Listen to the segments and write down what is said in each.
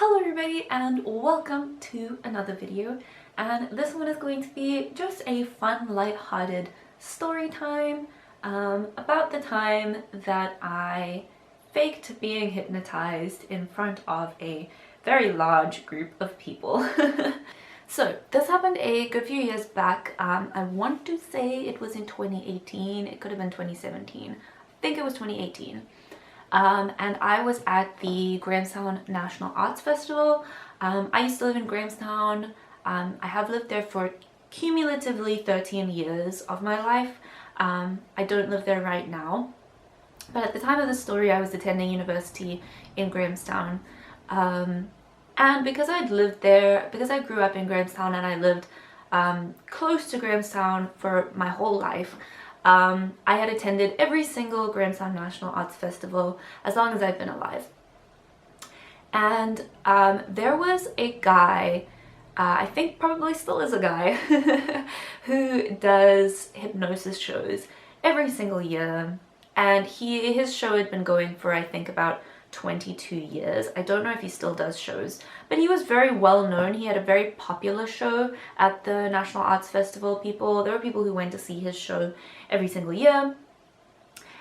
Hello everybody and welcome to another video, and this one is going to be just a fun, light-hearted story time about the time that I faked being hypnotized in front of a very large group of people. So this happened a good few years back. I want to say it was in 2018, it could have been 2017. I think it was 2018. And I was at the Grahamstown National Arts Festival. I used to live in Grahamstown. I have lived there for cumulatively 13 years of my life. I don't live there right now, but at the time of the story I was attending university in Grahamstown. And because I'd lived there, because I grew up in Grahamstown and I lived close to Grahamstown for my whole life, I had attended every single Grahamstown National Arts Festival as long as I've been alive. And there was a guy, I think probably still is a guy, who does hypnosis shows every single year. And his show had been going for I think about 22 years. I don't know if he still does shows, but he was very well known. He had a very popular show at the National Arts Festival. There were people who went to see his show every single year.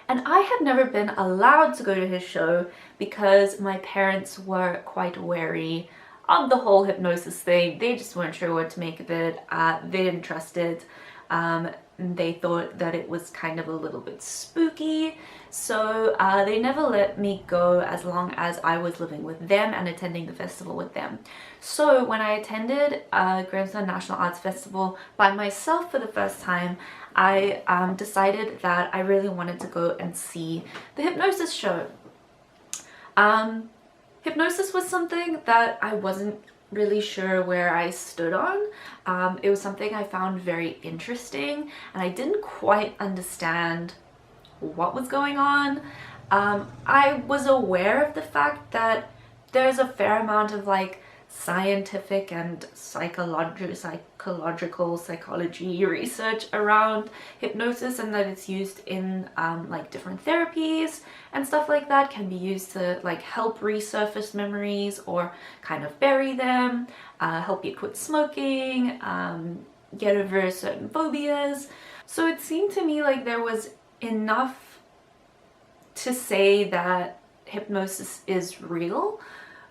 And I had never been allowed to go to his show because my parents were quite wary of the whole hypnosis thing. They just weren't sure what to make of it. They didn't trust it. They thought that it was kind of a little bit spooky, so they never let me go as long as I was living with them and attending the festival with them. So when I attended Grahamstown National Arts Festival by myself for the first time, I decided that I really wanted to go and see the hypnosis show. Hypnosis was something that I wasn't really sure where I stood on. It was something I found very interesting, and I didn't quite understand what was going on. I was aware of the fact that there's a fair amount of like scientific and psychology research around hypnosis, and that it's used in like different therapies and stuff like that. Can be used to like help resurface memories or kind of bury them, help you quit smoking, get over certain phobias. So it seemed to me like there was enough to say that hypnosis is real.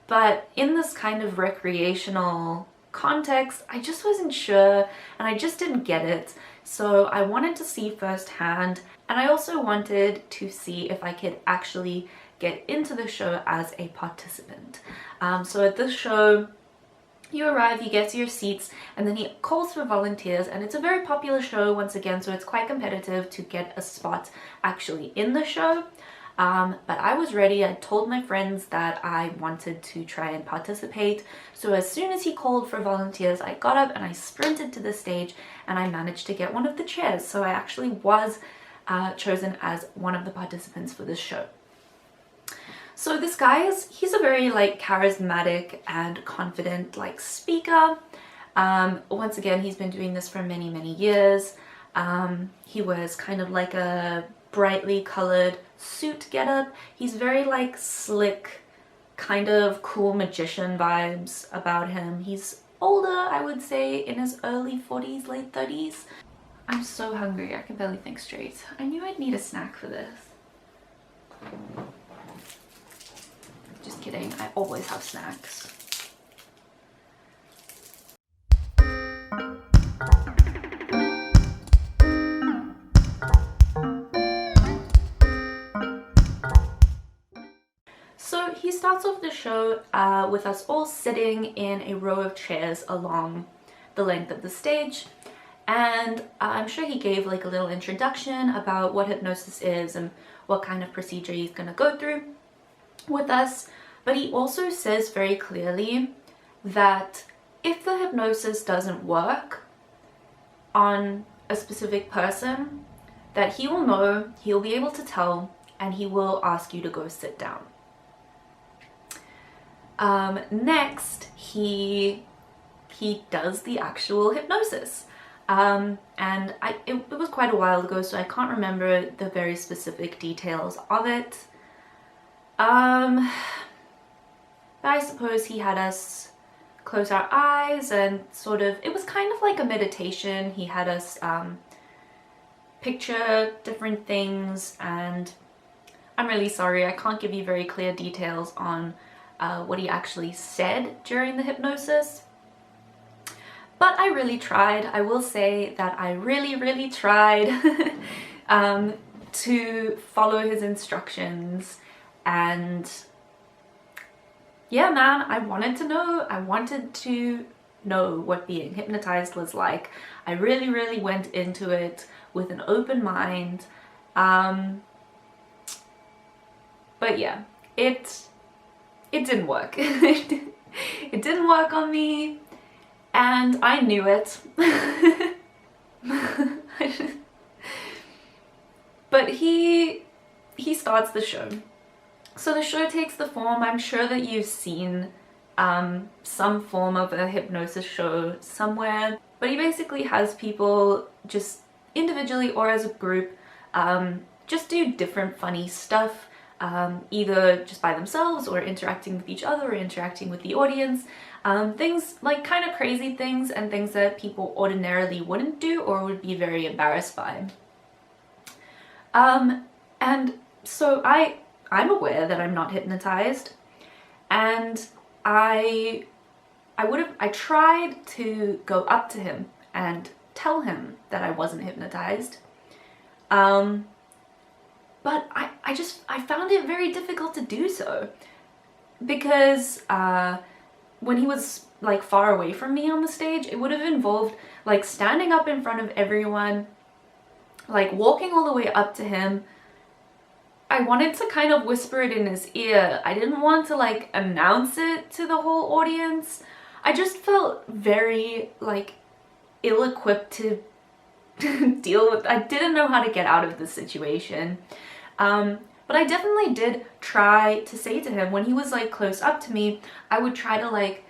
But in this kind of recreational context, I just wasn't sure, and I just didn't get it. So I wanted to see firsthand, and I also wanted to see if I could actually get into the show as a participant. So at this show, you arrive, you get to your seats, and then he calls for volunteers, and it's a very popular show once again, so it's quite competitive to get a spot actually in the show. But I was ready. I told my friends that I wanted to try and participate. So as soon as he called for volunteers, I got up and I sprinted to the stage, and I managed to get one of the chairs. So I actually was chosen as one of the participants for this show. So this guy he's a very like charismatic and confident like speaker. Once again, he's been doing this for many, many years. He wears kind of like a brightly colored suit getup. He's very like slick, kind of cool magician vibes about him. He's older, I would say, in his early 40s, late 30s. I'm so hungry, I can barely think straight. I knew I'd need a snack for this. Just kidding, I always have snacks. So he starts off the show with us all sitting in a row of chairs along the length of the stage, and I'm sure he gave like a little introduction about what hypnosis is and what kind of procedure he's going to go through with us. But he also says very clearly that if the hypnosis doesn't work on a specific person, that he will know, he'll be able to tell, and he will ask you to go sit down. Next, he does the actual hypnosis. And it was quite a while ago, so I can't remember the very specific details of it. About I suppose he had us close our eyes and sort of, it was kind of like a meditation. He had us picture different things, and I'm really sorry, I can't give you very clear details on what he actually said during the hypnosis. But I really tried. I will say that I really tried to follow his instructions, and yeah, man, I wanted to know. I wanted to know what being hypnotized was like. I really went into it with an open mind. But yeah, it didn't work. It didn't work on me, and I knew it. But he starts the show. So the show takes the form, I'm sure that you've seen some form of a hypnosis show somewhere, but he basically has people just individually or as a group just do different funny stuff, either just by themselves or interacting with each other or interacting with the audience. Things like kind of crazy things and things that people ordinarily wouldn't do or would be very embarrassed by. And so I'm aware that I'm not hypnotized, and I tried to go up to him and tell him that I wasn't hypnotized, but I found it very difficult to do so, because when he was like far away from me on the stage, it would have involved like standing up in front of everyone, like walking all the way up to him. I wanted to kind of whisper it in his ear. I didn't want to like announce it to the whole audience. I just felt very like ill-equipped to deal with. I didn't know how to get out of this situation. But I definitely did try to say to him when he was like close up to me. I would try to like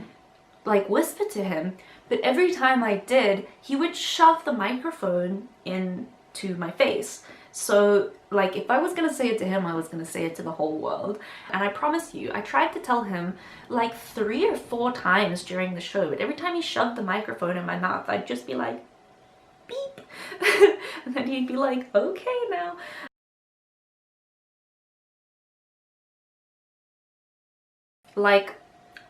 whisper to him, but every time I did, he would shove the microphone into my face. So like if I was gonna say it to him, I was gonna say it to the whole world. And I promise you, I tried to tell him like 3 or 4 times during the show, but every time he shoved the microphone in my mouth, I'd just be like, beep. And then he'd be like, okay now. Like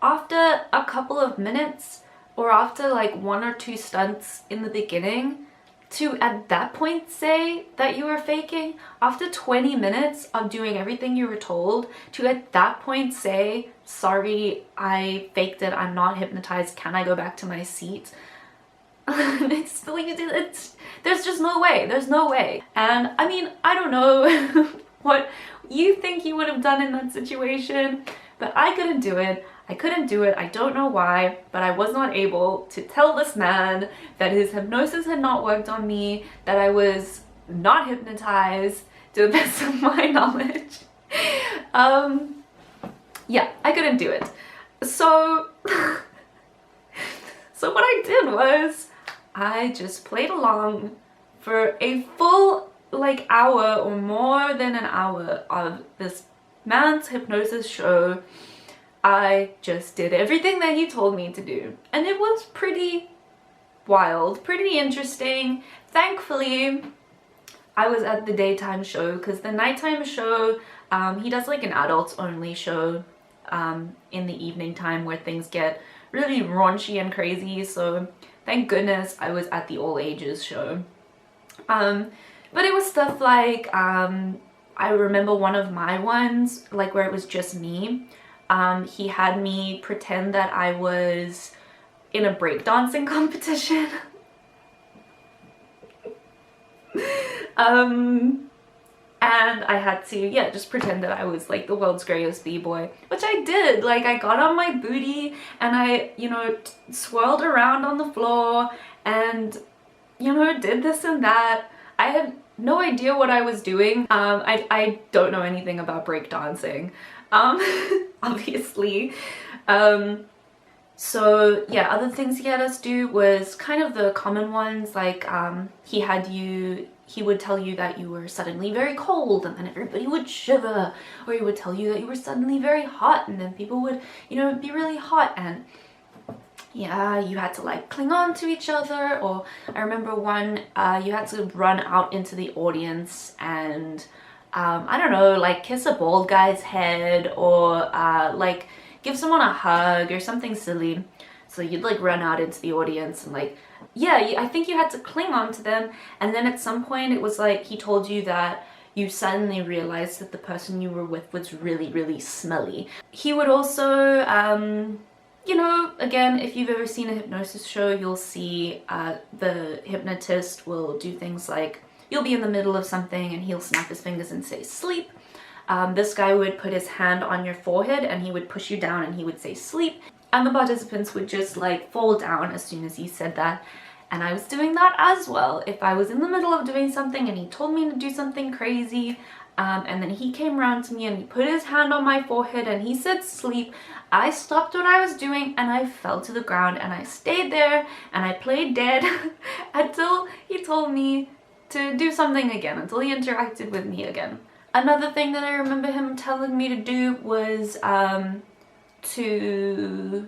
after a couple of minutes, or after like 1 or 2 stunts in the beginning, to at that point say that you were faking, after 20 minutes of doing everything you were told, to at that point say, sorry, I faked it, I'm not hypnotized, can I go back to my seat? It's like, there's just no way, there's no way. And I mean, I don't know what you think you would have done in that situation, but I couldn't do it. I couldn't do it. I don't know why, but I was not able to tell this man that his hypnosis had not worked on me, that I was not hypnotized to the best of my knowledge. Yeah, I couldn't do it. So, so what I did was I just played along for a full like hour or more than an hour of this man's hypnosis show. I just did everything that he told me to do, and it was pretty wild, pretty interesting. Thankfully, I was at the daytime show, because the nighttime show, he does like an adults only show in the evening time where things get really raunchy and crazy, so thank goodness I was at the all ages show. But it was stuff like, I remember one of my ones, like where it was just me. He had me pretend that I was in a breakdancing competition. And I had to, yeah, just pretend that I was like the world's greatest b-boy, which I did. Like I got on my booty and I, you know, swirled around on the floor and, you know, did this and that. I had no idea what I was doing. I don't know anything about breakdancing. Obviously. So yeah, other things he had us do was kind of the common ones, like he had you he would tell you that you were suddenly very cold and then everybody would shiver, or he would tell you that you were suddenly very hot and then people would, you know, be really hot, and yeah, you had to like cling on to each other. Or I remember one, you had to run out into the audience and I don't know, like kiss a bald guy's head, or like give someone a hug or something silly. So you'd like run out into the audience and like, yeah, I think you had to cling on to them. And then at some point it was like he told you that you suddenly realized that the person you were with was really, really smelly. He would also, you know, again, if you've ever seen a hypnosis show, you'll see the hypnotist will do things like, you'll be in the middle of something and he'll snap his fingers and say, sleep. This guy would put his hand on your forehead and he would push you down and he would say, sleep. And the participants would just like fall down as soon as he said that. And I was doing that as well. If I was in the middle of doing something and he told me to do something crazy, and then he came around to me and he put his hand on my forehead and he said sleep, I stopped what I was doing and I fell to the ground and I stayed there and I played dead until he told me to do something again, until he interacted with me again. Another thing that I remember him telling me to do was to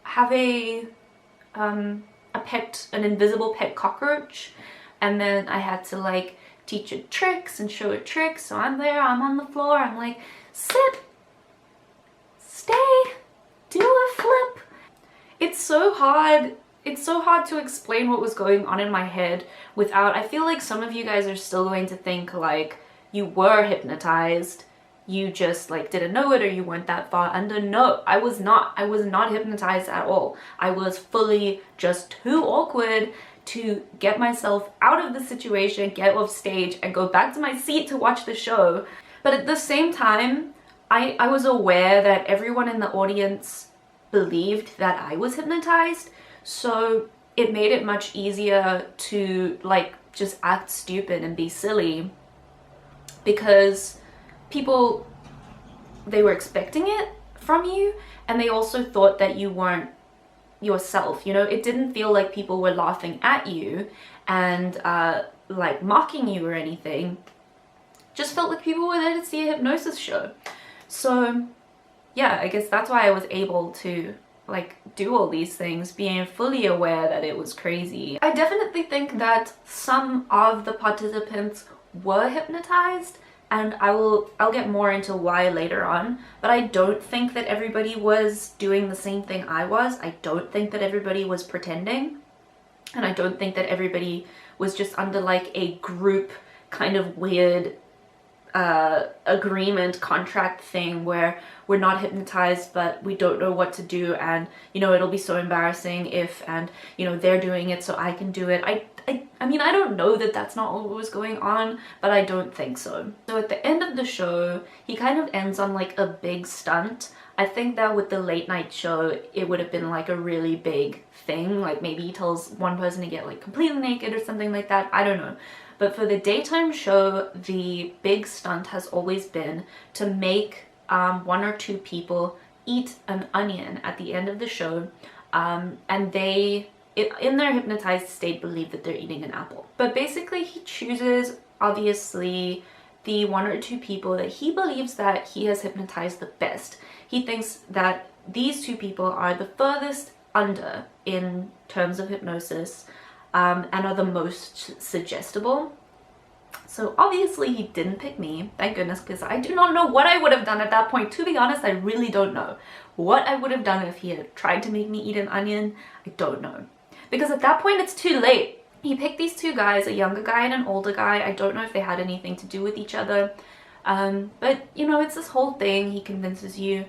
have an invisible pet cockroach, and then I had to like teach it tricks and show it tricks. So I'm there, I'm on the floor, I'm like, sit, stay, do a flip. It's so hard to explain what was going on in my head without, I feel like some of you guys are still going to think like you were hypnotized, you just like didn't know it, or you weren't that far under. No, I was not hypnotized at all. I was fully just too awkward to get myself out of the situation, get off stage and go back to my seat to watch the show. But at the same time, I was aware that everyone in the audience believed that I was hypnotized, so it made it much easier to like just act stupid and be silly, because people, they were expecting it from you and they also thought that you weren't yourself, you know. It didn't feel like people were laughing at you and like mocking you or anything. Just felt like people were there to see a hypnosis show. So yeah, I guess that's why I was able to like do all these things, being fully aware that it was crazy. I definitely think that some of the participants were hypnotized, and I'll get more into why later on, but I don't think that everybody was doing the same thing I was. I don't think that everybody was pretending, and I don't think that everybody was just under like a group kind of weird agreement contract thing where we're not hypnotized but we don't know what to do, and you know, it'll be so embarrassing if, and you know, they're doing it so I can do it. I mean, I don't know that that's not what was going on, but I don't think so. So at the end of the show, he kind of ends on like a big stunt. I think that with the late night show, it would have been like a really big thing. Like maybe he tells one person to get like completely naked or something like that. I don't know. But for the daytime show, the big stunt has always been to make one or two people eat an onion at the end of the show, and they, in their hypnotized state, believe that they're eating an apple. But basically he chooses, obviously, the one or two people that he believes that he has hypnotized the best. He thinks that these two people are the furthest under in terms of hypnosis, and are the most suggestible. So obviously he didn't pick me, thank goodness, because I do not know what I would have done at that point. To be honest, I really don't know what I would have done if he had tried to make me eat an onion. I don't know, because at that point it's too late. He picked these two guys, a younger guy and an older guy. I don't know if they had anything to do with each other, but you know, it's this whole thing. He convinces you,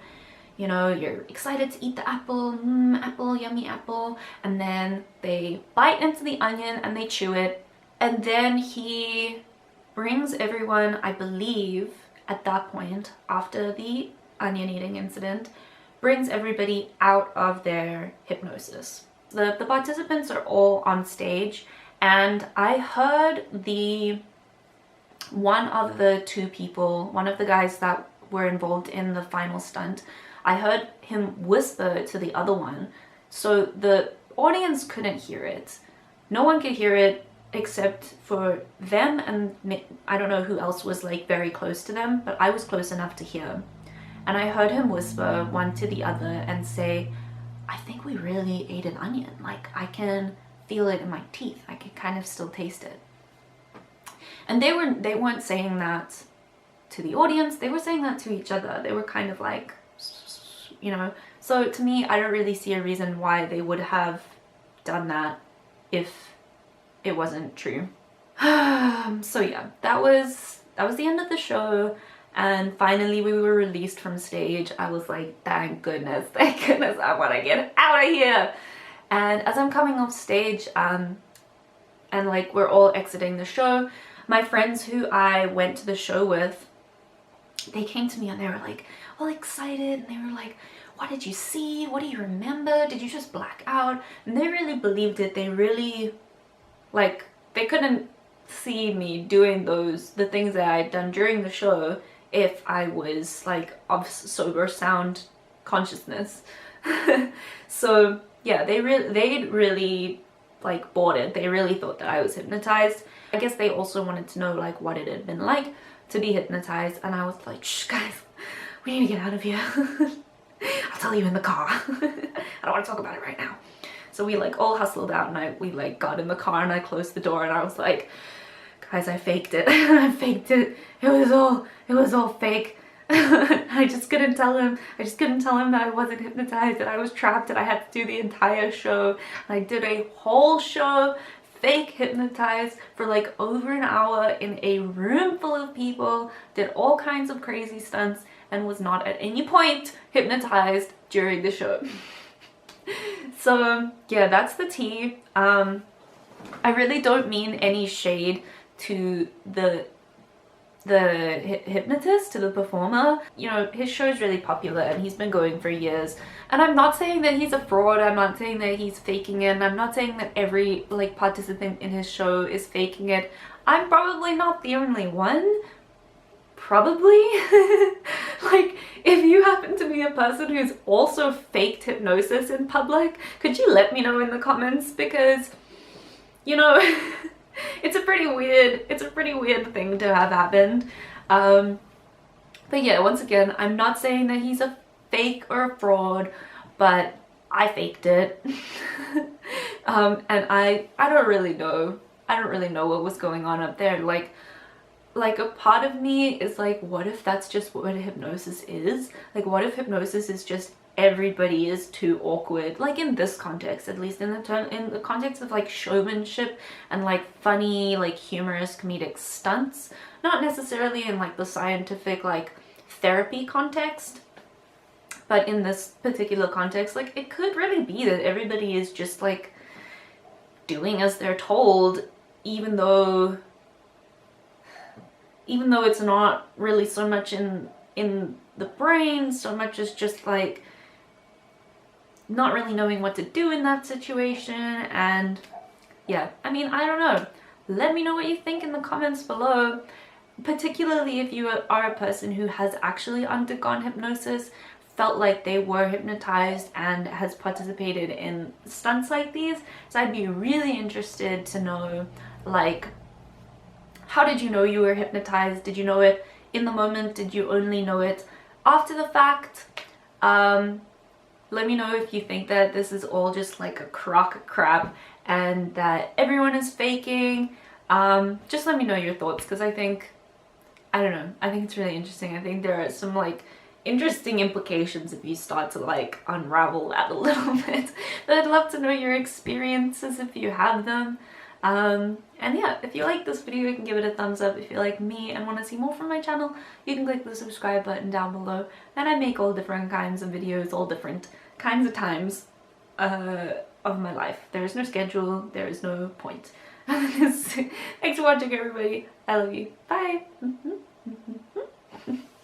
you know, you're excited to eat the apple, apple, yummy apple, and then they bite into the onion and they chew it, and then he brings everyone, I believe at that point, after the onion eating incident, brings everybody out of their hypnosis. The participants are all on stage, and I heard one of the two people, one of the guys that were involved in the final stunt, I heard him whisper to the other one, so the audience couldn't hear it. No one could hear it. except for them, and I don't know who else was like very close to them, but I was close enough to hear. And I heard him whisper one to the other and say, I think we really ate an onion. Like, I can feel it in my teeth. I can kind of still taste it. And they weren't saying that to the audience. They were saying that to each other. They were kind of like, you know. So to me, I don't really see a reason why they would have done that if it wasn't true. So yeah, that was the end of the show. And finally we were released from stage. I was like, thank goodness, I want to get out of here. And as I'm coming off stage, and like we're all exiting the show, my friends who I went to the show with, they came to me and they were like all excited, and they were like, what did you see? What do you remember? Did you just black out? And they really believed it. They really, like, they couldn't see me doing the things that I'd done during the show if I was like of sober sound consciousness. So yeah, they really like bought it. They really thought that I was hypnotized. I guess they also wanted to know like what it had been like to be hypnotized, and I was like, shh guys, we need to get out of here. I'll tell you in the car. I don't want to talk about it right now. So we like all hustled out, and we like got in the car and I closed the door, and I was like, guys, I faked it. I faked it. It was all fake. I just couldn't tell him that I wasn't hypnotized, that I was trapped, and I had to do the entire show. And I did a whole show fake hypnotized for like over an hour in a room full of people, did all kinds of crazy stunts, and was not at any point hypnotized during the show. So yeah, that's the tea. I really don't mean any shade to the hypnotist, to the performer. You know, his show is really popular and he's been going for years, and I'm not saying that he's a fraud. I'm not saying that he's faking it. I'm not saying that every like participant in his show is faking it. I'm probably not the only one. Probably. Like, if you happen to be a person who's also faked hypnosis in public, could you let me know in the comments? Because, you know, it's a pretty weird thing to have happened. But yeah, once again, I'm not saying that he's a fake or a fraud, but I faked it. And I don't really know what was going on up there. Like a part of me is like, what if that's just what hypnosis is? Like, what if hypnosis is just everybody is too awkward? Like in this context, at least in the context of like showmanship and like funny, like humorous comedic stunts, not necessarily in like the scientific like therapy context, but in this particular context, like it could really be that everybody is just like doing as they're told, even though it's not really so much in the brain, so much as just like not really knowing what to do in that situation. And yeah, I mean, I don't know. Let me know what you think in the comments below, particularly if you are a person who has actually undergone hypnosis, felt like they were hypnotized, and has participated in stunts like these. So I'd be really interested to know, like, how did you know you were hypnotized? Did you know it in the moment? Did you only know it after the fact? Let me know if you think that this is all just like a crock of crap and that everyone is faking. Just let me know your thoughts, because I think it's really interesting. I think there are some like interesting implications if you start to like unravel that a little bit. But I'd love to know your experiences if you have them. And yeah, if you like this video, you can give it a thumbs up. If you like me and want to see more from my channel, you can click the subscribe button down below. And I make all different kinds of videos, all different kinds of times of my life. There is no schedule, there is no point. Thanks for watching, everybody. I love you. Bye.